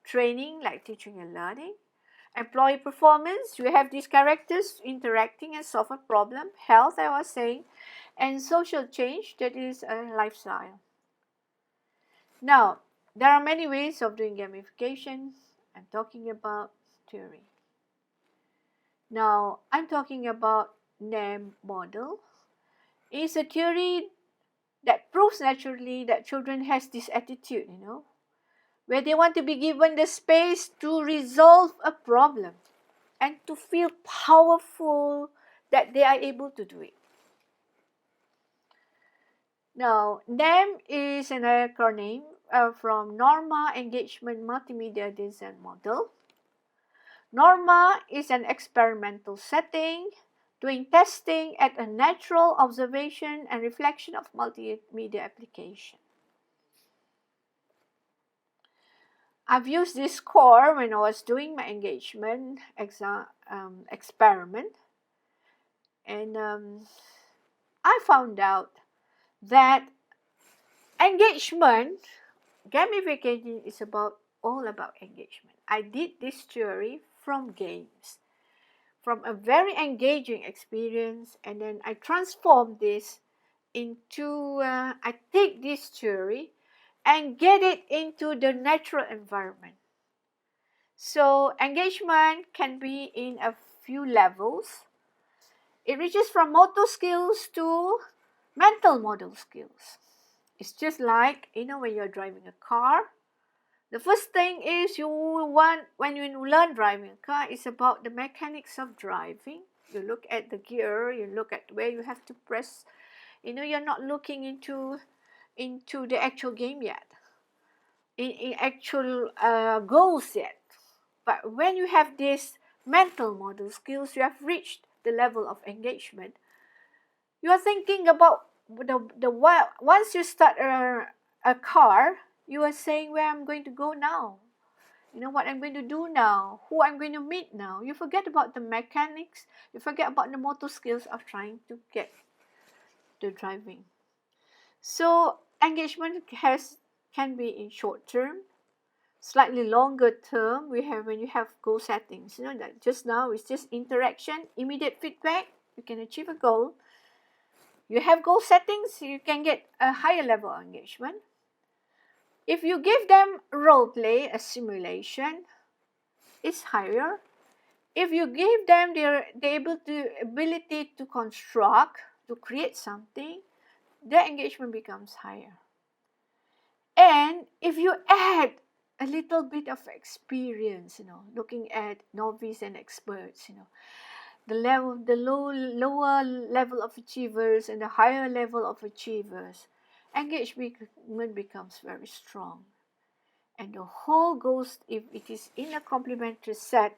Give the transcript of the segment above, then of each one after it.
training like teaching and learning. Employee performance, you have these characters interacting and solve a problem. Health, I was saying, and social change, that is a lifestyle. Now, there are many ways of doing gamification. I'm talking about theory. Now, I'm talking about NAM model. It's a theory that proves naturally that children has this attitude, where they want to be given the space to resolve a problem and to feel powerful that they are able to do it. Now, NAM is an acronym from Norma Engagement Multimedia Design Model. Norma is an experimental setting doing testing at a natural observation and reflection of multimedia application. I've used this score when I was doing my engagement experiment, and I found out that engagement, gamification is all about engagement. I did this theory from games, from a very engaging experience, and then I transform this into, I take this theory and get it into the natural environment. So engagement can be in a few levels. It reaches from motor skills to mental model skills. It's just like, when you're driving a car, the first thing is when you learn driving a car, it's about the mechanics of driving. You look at the gear, you look at where you have to press. You're not looking into the actual game yet, in actual goals yet. But when you have this mental model skills, you have reached the level of engagement. You are thinking about once you start a car, you are saying where I'm going to go now, what I'm going to do now, who I'm going to meet now. You forget about the mechanics, you forget about the motor skills of trying to get to driving. So engagement can be in short term, slightly longer term. When you have goal settings, that just now it's just interaction, immediate feedback, you can achieve a goal. You have goal settings, you can get a higher level of engagement. If you give them role play, a simulation, it's higher. If you give them the ability to construct, to create something, their engagement becomes higher. And if you add a little bit of experience, looking at novice and experts, the lower level of achievers and the higher level of achievers, engagement becomes very strong. And the whole goes, if it is in a complementary set,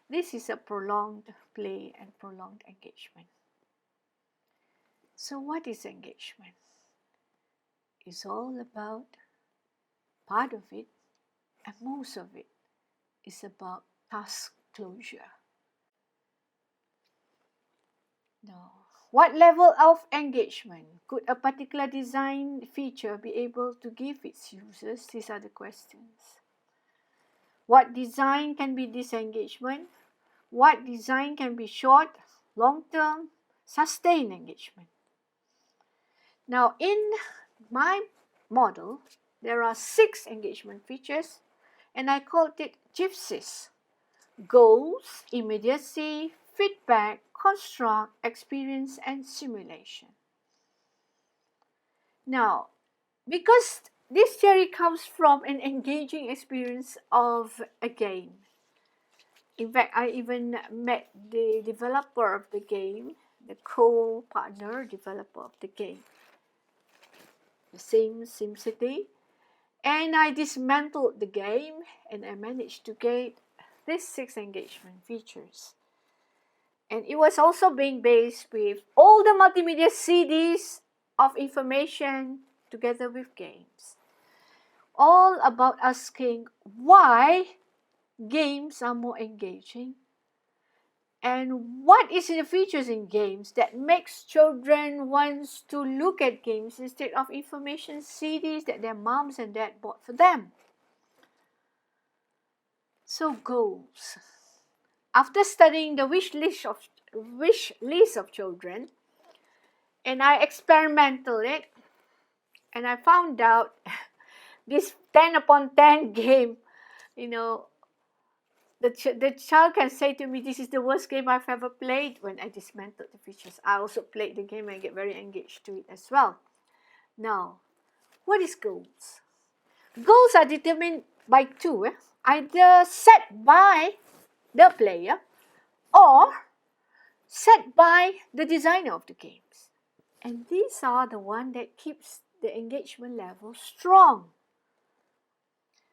this is a prolonged play and prolonged engagement. So what is engagement? It's all about, part of it, and most of it, is about task closure. Now, what level of engagement could a particular design feature be able to give its users? These are the questions. What design can be disengagement? What design can be short, long-term, sustained engagement? Now, in my model, there are 6 engagement features, and I called it gypsies: goals, immediacy, feedback, construct, experience, and simulation. Now, because this theory comes from an engaging experience of a game. In fact, I even met the developer of the game, the co-partner developer of the game, the same SimCity, and I dismantled the game and I managed to get these 6 engagement features. And it was also being based with all the multimedia CDs of information together with games. All about asking why games are more engaging and what is the features in games that makes children want to look at games instead of information CDs that their moms and dad bought for them. So goals. After studying the wish list of children, and I experimented it, and I found out this 10 upon 10 game, the child can say to me, this is the worst game I've ever played when I dismantled the features. I also played the game and get very engaged to it as well. Now, what is goals? Goals are determined by two, either set by the player or set by the designer of the games. And these are the one that keeps the engagement level strong.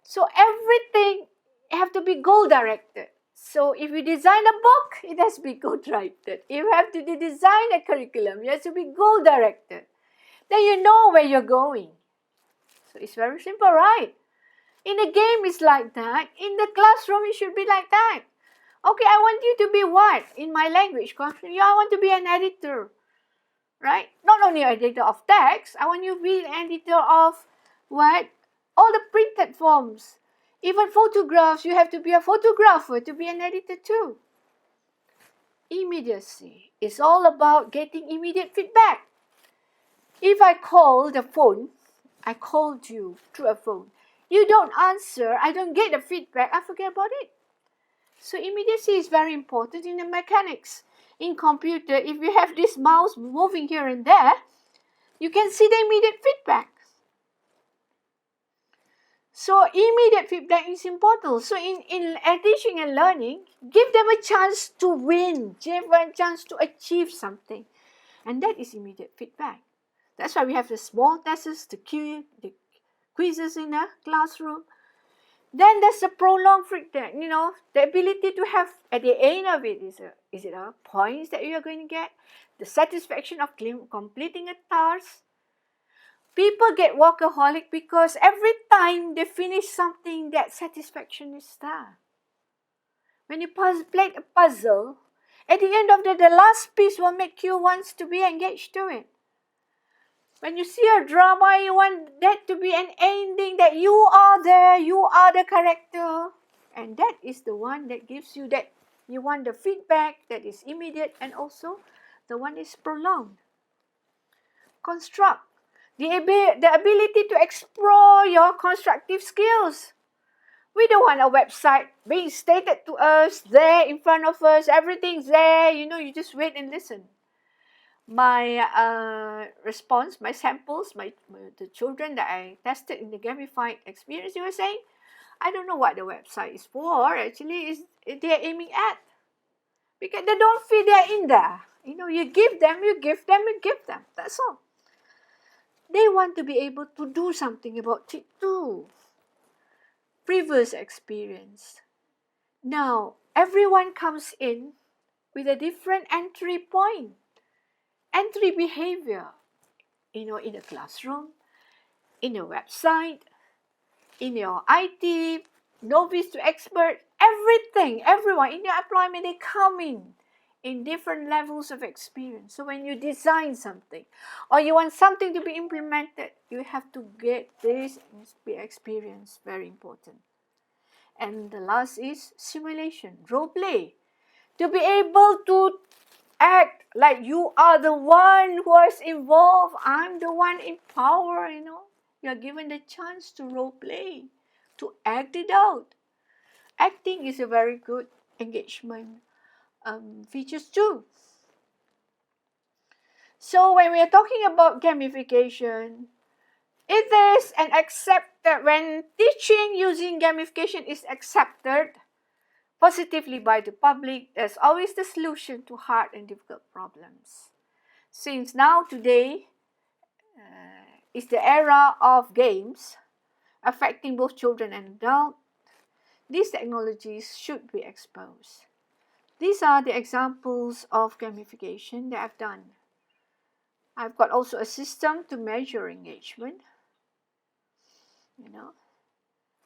So everything have to be goal-directed. So if you design a book, it has to be goal-directed. If you have to design a curriculum, it has to be goal-directed. Then you know where you're going. So it's very simple, right? In a game, it's like that. In the classroom, it should be like that. Okay, I want you to be what? In my language, I want to be an editor, right? Not only an editor of text, I want you to be an editor of what? All the printed forms. Even photographs, you have to be a photographer to be an editor too. Immediacy is all about getting immediate feedback. If I call the phone, I called you through a phone. You don't answer, I don't get the feedback, I forget about it. So immediacy is very important in the mechanics. In computer, if you have this mouse moving here and there, you can see the immediate feedback. So immediate feedback is important. So in teaching and learning, give them a chance to win, give them a chance to achieve something. And that is immediate feedback. That's why we have the small tests, the quizzes in the classroom. Then there's the prolonged feedback, the ability to have, at the end of it, is it a points that you are going to get? The satisfaction of completing a task. People get workaholic because every time they finish something, that satisfaction is there. When you play a puzzle, at the end of the last piece will make you want to be engaged to it. When you see a drama, you want that to be an ending, that you are there, you are the character. And that is the one that gives you that, you want the feedback that is immediate and also the one is prolonged. Construct. The ability to explore your constructive skills. We don't want a website being stated to us, there in front of us, everything's there, you just wait and listen. My response, my samples, the children that I tested in the gamified experience, they were saying, I don't know what the website is for, actually, they're aiming at. Because they don't feel they're in there. You give them, that's all. They want to be able to do something about it too. Previous experience. Now, everyone comes in with a different entry point. Entry behavior, in a classroom, in a website, in your IT, novice to expert, everyone, in your employment, they come in different levels of experience. So when you design something, or you want something to be implemented, you have to get this experience, very important. And the last is simulation, role play. To be able to act like you are the one who is involved. I'm the one in power, You're given the chance to role play, to act it out. Acting is a very good engagement features too. So when we are talking about gamification, it is an accepted, when teaching using gamification is accepted positively by the public, there's always the solution to hard and difficult problems. Since now today is the era of games affecting both children and adults, these technologies should be exposed. These are the examples of gamification that I've done. I've got also a system to measure engagement.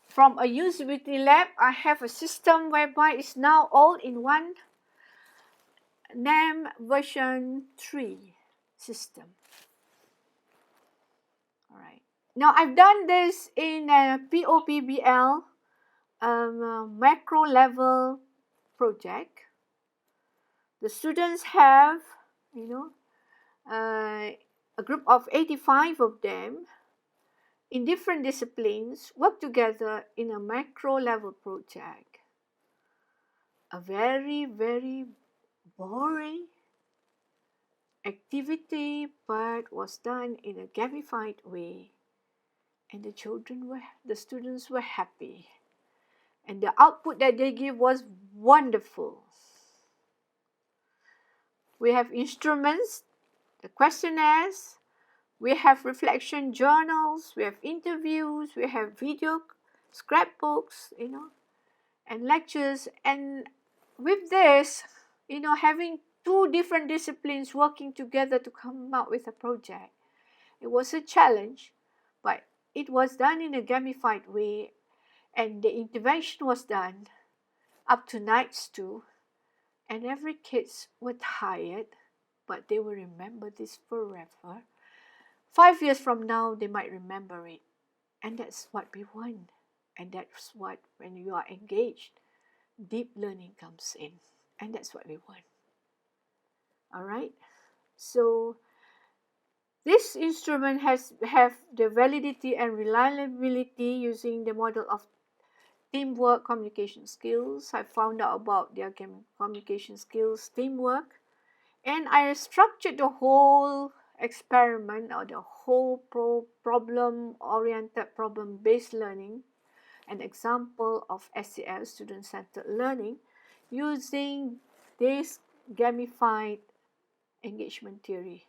From a usability lab, I have a system whereby it's now all in one NAM version 3 system. All right. Now I've done this in a POPBL macro level project. The students have, a group of 85 of them in different disciplines work together in a macro level project. A very, very boring activity, but was done in a gamified way, and the students were happy, and the output that they give was wonderful. We have instruments, the questionnaires, we have reflection journals, we have interviews, we have video scrapbooks, and lectures. And with this, having two different disciplines working together to come up with a project, it was a challenge, but it was done in a gamified way, and the intervention was done up to nights too, and every kids were tired, but they will remember this forever. 5 years from now, they might remember it, and that's what we want. And that's what, when you are engaged, deep learning comes in, and that's what we want. All right, so this instrument have the validity and reliability using the model of teamwork communication skills. I found out about their communication skills, teamwork, and I structured the whole experiment, or the whole problem-oriented, problem-based learning, an example of SCL, student-centered learning, using this gamified engagement theory.